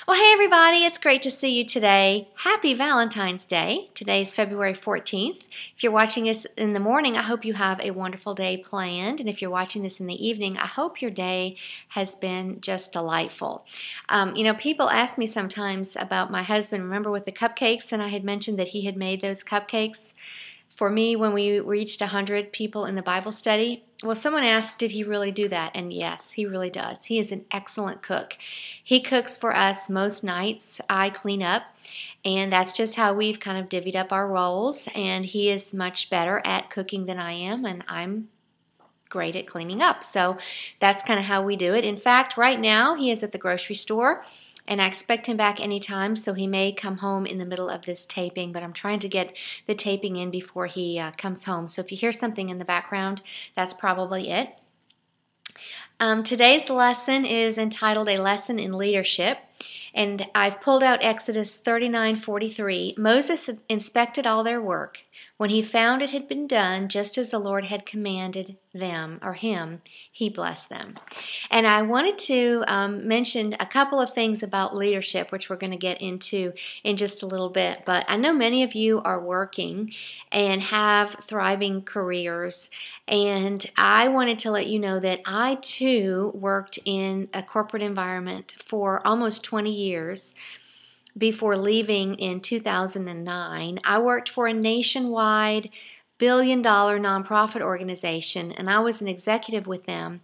Well, hey everybody, it's great to see you today. Happy Valentine's Day. Today is February 14th. If you're watching this in the morning, I hope you have a wonderful day planned. And if you're watching this in the evening, I hope your day has been just delightful. People ask me sometimes about my husband. Remember with the cupcakes, and I had mentioned that he had made those cupcakes for me when we reached 100 people in the Bible study. Well, someone asked, did he really do that? And yes, he really does. He is an excellent cook. He cooks for us most nights. I clean up, and that's just how we've kind of divvied up our roles. And he is much better at cooking than I am, and I'm great at cleaning up. So that's kind of how we do it. In fact, right now he is at the grocery store, and I expect him back anytime, so he may come home in the middle of this taping, but I'm trying to get the taping in before he comes home. So if you hear something in the background, that's probably it. Today's lesson is entitled A Lesson in Leadership, and I've pulled out Exodus 39:43. Moses inspected all their work. When he found it had been done just as the Lord had commanded them, or him, he blessed them. And I wanted to mention a couple of things about leadership, which we're going to get into in just a little bit. But I know many of you are working and have thriving careers. And I wanted to let you know that I too worked in a corporate environment for almost 20 years. Before leaving in 2009, I worked for a nationwide billion-dollar nonprofit organization, and I was an executive with them.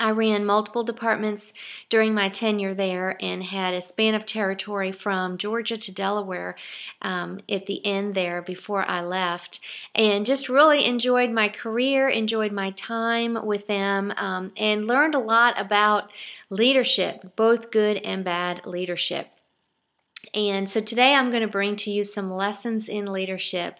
I ran multiple departments during my tenure there and had a span of territory from Georgia to Delaware at the end there before I left, and just really enjoyed my career, enjoyed my time with them, and learned a lot about leadership, both good and bad leadership. And so today I'm going to bring to you some lessons in leadership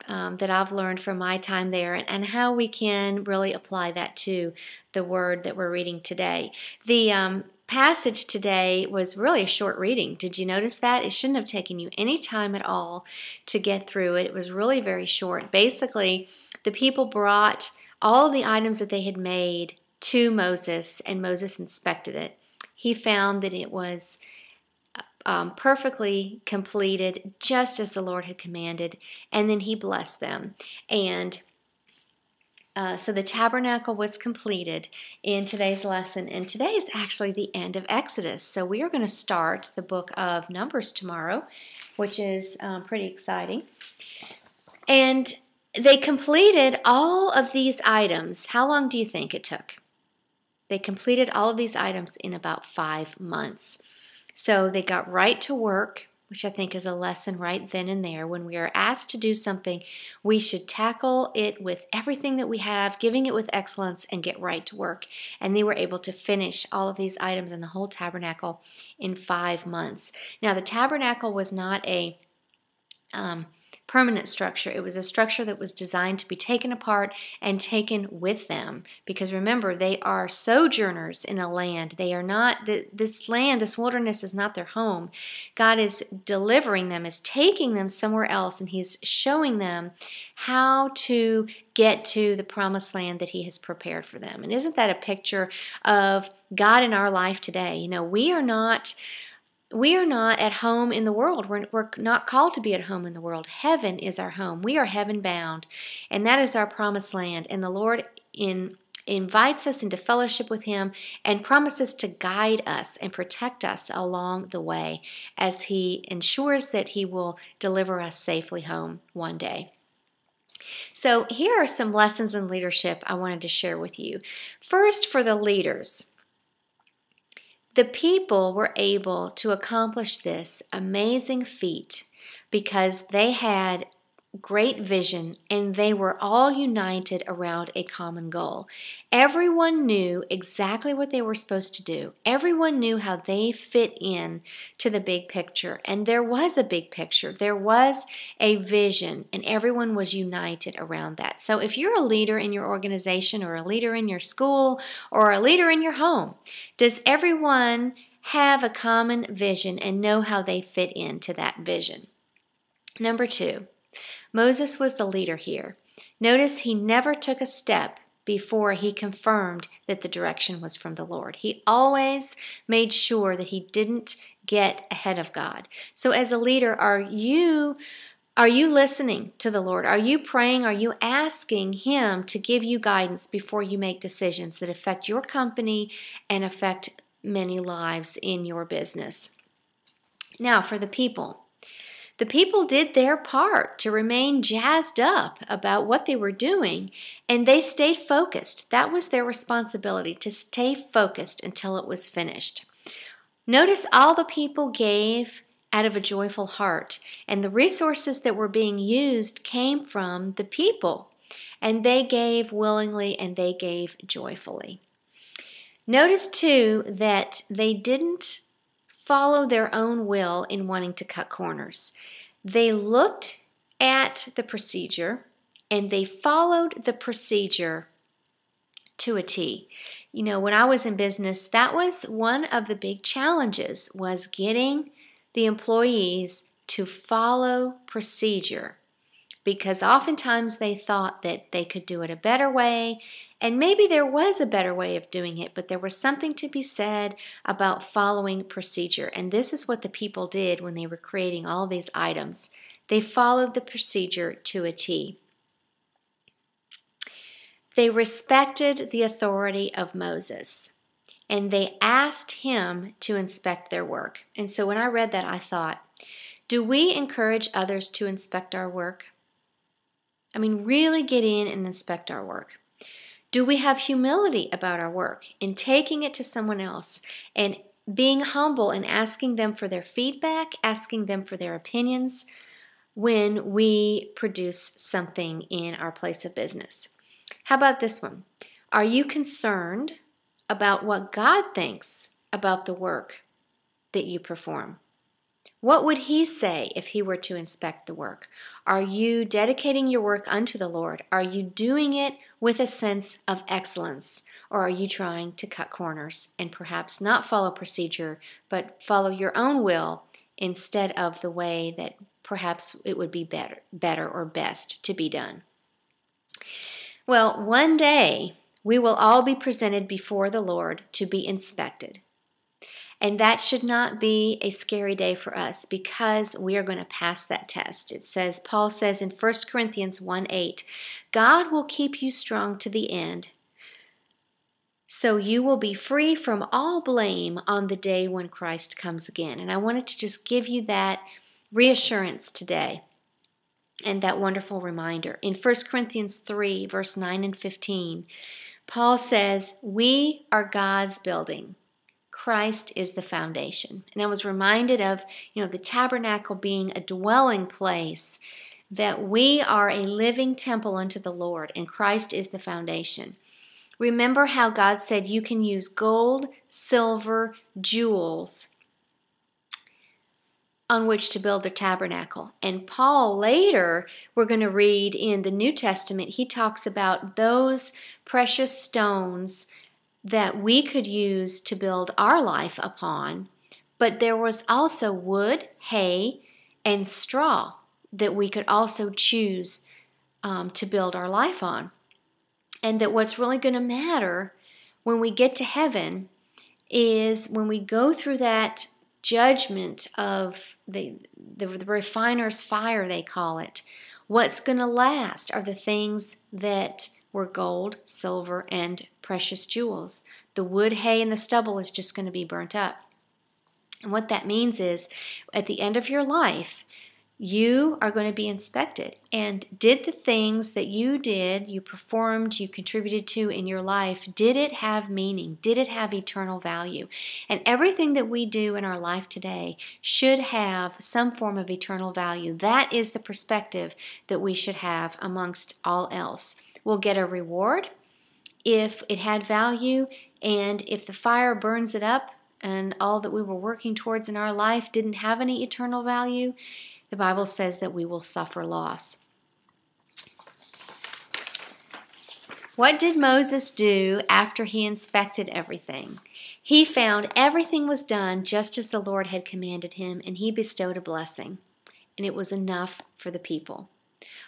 that I've learned from my time there, and how we can really apply that to the word that we're reading today. The passage today was really a short reading. Did you notice that? It shouldn't have taken you any time at all to get through it. It was really very short. Basically, the people brought all of the items that they had made to Moses, and Moses inspected it. He found that it was perfectly completed, just as the Lord had commanded, and then he blessed them. And so the tabernacle was completed in today's lesson, and today is actually the end of Exodus. So we are going to start the book of Numbers tomorrow, which is pretty exciting. And they completed all of these items. How long do you think it took? They completed all of these items in about 5 months. So they got right to work, which I think is a lesson right then and there. When we are asked to do something, we should tackle it with everything that we have, giving it with excellence, and get right to work. And they were able to finish all of these items in the whole tabernacle in 5 months. Now, the tabernacle was not a permanent structure. It was a structure that was designed to be taken apart and taken with them, because remember, they are sojourners in a land. They are not, this land, this wilderness is not their home. God is delivering them, is taking them somewhere else, and he's showing them how to get to the promised land that he has prepared for them. And isn't that a picture of God in our life today? You know, we are not at home in the world. We're not called to be at home in the world. Heaven is our home. We are heaven bound, and that is our promised land. And the Lord invites us into fellowship with him and promises to guide us and protect us along the way as he ensures that he will deliver us safely home one day. So here are some lessons in leadership I wanted to share with you. First, for the leaders. The people were able to accomplish this amazing feat because they had great vision, and they were all united around a common goal. Everyone knew exactly what they were supposed to do. Everyone knew how they fit in to the big picture, and there was a big picture. There was a vision, and everyone was united around that. So if you're a leader in your organization, or a leader in your school, or a leader in your home, does everyone have a common vision and know how they fit into that vision? Number 2. Moses was the leader here. Notice he never took a step before he confirmed that the direction was from the Lord. He always made sure that he didn't get ahead of God. So as a leader, are you listening to the Lord? Are you praying? Are you asking him to give you guidance before you make decisions that affect your company and affect many lives in your business? Now, for the people. The people did their part to remain jazzed up about what they were doing, and they stayed focused. That was their responsibility, to stay focused until it was finished. Notice all the people gave out of a joyful heart, and the resources that were being used came from the people, and they gave willingly and they gave joyfully. Notice too that they didn't follow their own will in wanting to cut corners. They looked at the procedure and they followed the procedure to a T. You know, when I was in business, that was one of the big challenges, was getting the employees to follow procedure, because oftentimes they thought that they could do it a better way, and maybe there was a better way of doing it, but there was something to be said about following procedure. And this is what the people did when they were creating all these items. They followed the procedure to a T. They respected the authority of Moses, and they asked him to inspect their work. And so when I read that, I thought, do we encourage others to inspect our work? I mean, really get in and inspect our work. Do we have humility about our work in taking it to someone else and being humble and asking them for their feedback, asking them for their opinions when we produce something in our place of business? How about this one? Are you concerned about what God thinks about the work that you perform? What would he say if he were to inspect the work? Are you dedicating your work unto the Lord? Are you doing it with a sense of excellence? Or are you trying to cut corners and perhaps not follow procedure, but follow your own will instead of the way that perhaps it would be better or best to be done? Well, one day we will all be presented before the Lord to be inspected. And that should not be a scary day for us, because we are going to pass that test. It says, Paul says in 1 Corinthians 1:8, God will keep you strong to the end, so you will be free from all blame on the day when Christ comes again. And I wanted to just give you that reassurance today and that wonderful reminder. In 1 Corinthians 3, verse 9 and 15, Paul says, we are God's building. Christ is the foundation. And I was reminded of, the tabernacle being a dwelling place, that we are a living temple unto the Lord, and Christ is the foundation. Remember how God said you can use gold, silver, jewels on which to build the tabernacle. And Paul later, we're going to read in the New Testament, he talks about those precious stones that we could use to build our life upon, but there was also wood, hay, and straw that we could also choose to build our life on. And that what's really going to matter when we get to heaven is when we go through that judgment of the refiner's fire, they call it. What's going to last are the things that were gold, silver, and precious jewels. The wood, hay, and the stubble is just going to be burnt up. And what that means is, at the end of your life, you are going to be inspected. And did the things that you did, you performed, you contributed to in your life, did it have meaning? Did it have eternal value? And everything that we do in our life today should have some form of eternal value. That is the perspective that we should have amongst all else. We'll get a reward if it had value, and if the fire burns it up and all that we were working towards in our life didn't have any eternal value, the Bible says that we will suffer loss. What did Moses do after he inspected everything? He found everything was done just as the Lord had commanded him, and he bestowed a blessing, and it was enough for the people.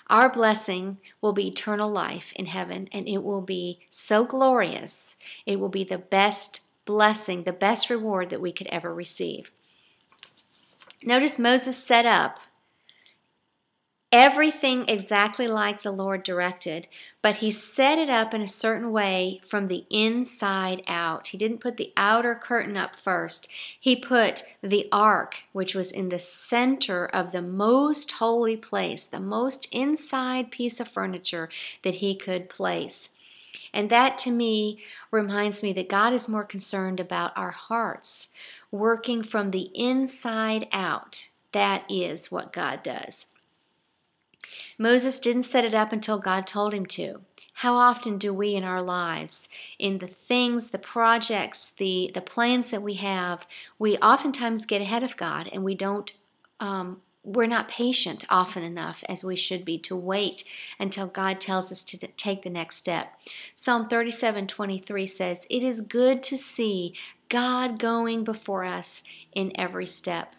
Our blessing will be eternal life in heaven, and it will be so glorious. It will be the best blessing, the best reward that we could ever receive. Notice Moses set up everything exactly like the Lord directed, but he set it up in a certain way from the inside out. He didn't put the outer curtain up first. He put the ark, which was in the center of the most holy place, the most inside piece of furniture that he could place. And that to me reminds me that God is more concerned about our hearts, working from the inside out. That is what God does. Moses didn't set it up until God told him to. How often do we in our lives, in the things, the projects, the plans that we have, we oftentimes get ahead of God and we're not patient often enough as we should be to wait until God tells us to take the next step. Psalm 37:23 says, "It is good to see God going before us in every step."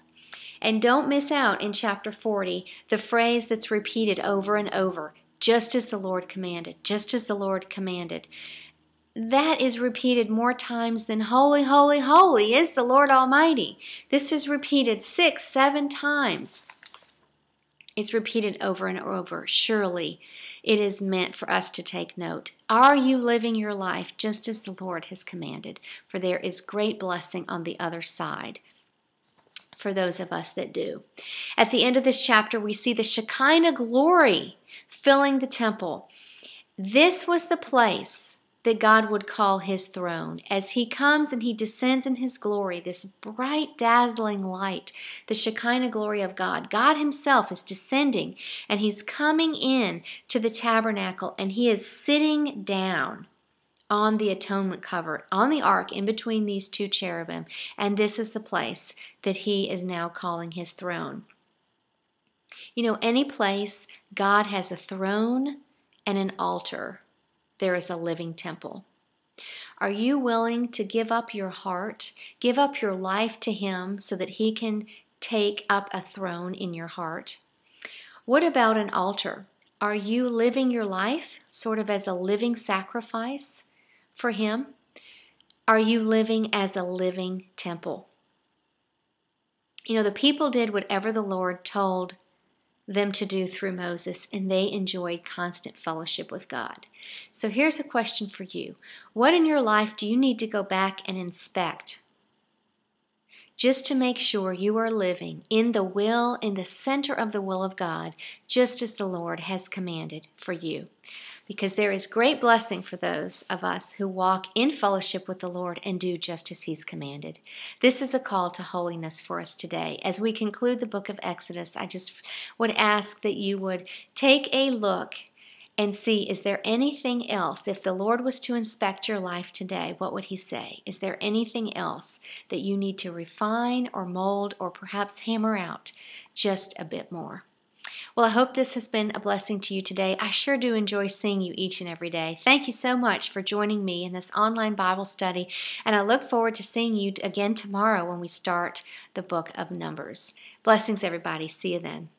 And don't miss out in chapter 40 the phrase that's repeated over and over, just as the Lord commanded, just as the Lord commanded. That is repeated more times than holy, holy, holy is the Lord Almighty. This is repeated 6, 7 times. It's repeated over and over. Surely it is meant for us to take note. Are you living your life just as the Lord has commanded? For there is great blessing on the other side for those of us that do. At the end of this chapter, we see the Shekinah glory filling the temple. This was the place that God would call his throne. As he comes and he descends in his glory, this bright, dazzling light, the Shekinah glory of God. God himself is descending and he's coming in to the tabernacle and he is sitting down on the atonement cover, on the ark, in between these two cherubim. And this is the place that he is now calling his throne. You know, any place God has a throne and an altar, there is a living temple. Are you willing to give up your heart, give up your life to him so that he can take up a throne in your heart? What about an altar? Are you living your life sort of as a living sacrifice for him? Are you living as a living temple? You know, the people did whatever the Lord told them to do through Moses, and they enjoyed constant fellowship with God. So here's a question for you. What in your life do you need to go back and inspect just to make sure you are living in the center of the will of God, just as the Lord has commanded for you? Because there is great blessing for those of us who walk in fellowship with the Lord and do just as he's commanded. This is a call to holiness for us today. As we conclude the book of Exodus, I just would ask that you would take a look and see, is there anything else? If the Lord was to inspect your life today, what would he say? Is there anything else that you need to refine or mold or perhaps hammer out just a bit more? Well, I hope this has been a blessing to you today. I sure do enjoy seeing you each and every day. Thank you so much for joining me in this online Bible study, and I look forward to seeing you again tomorrow when we start the book of Numbers. Blessings, everybody. See you then.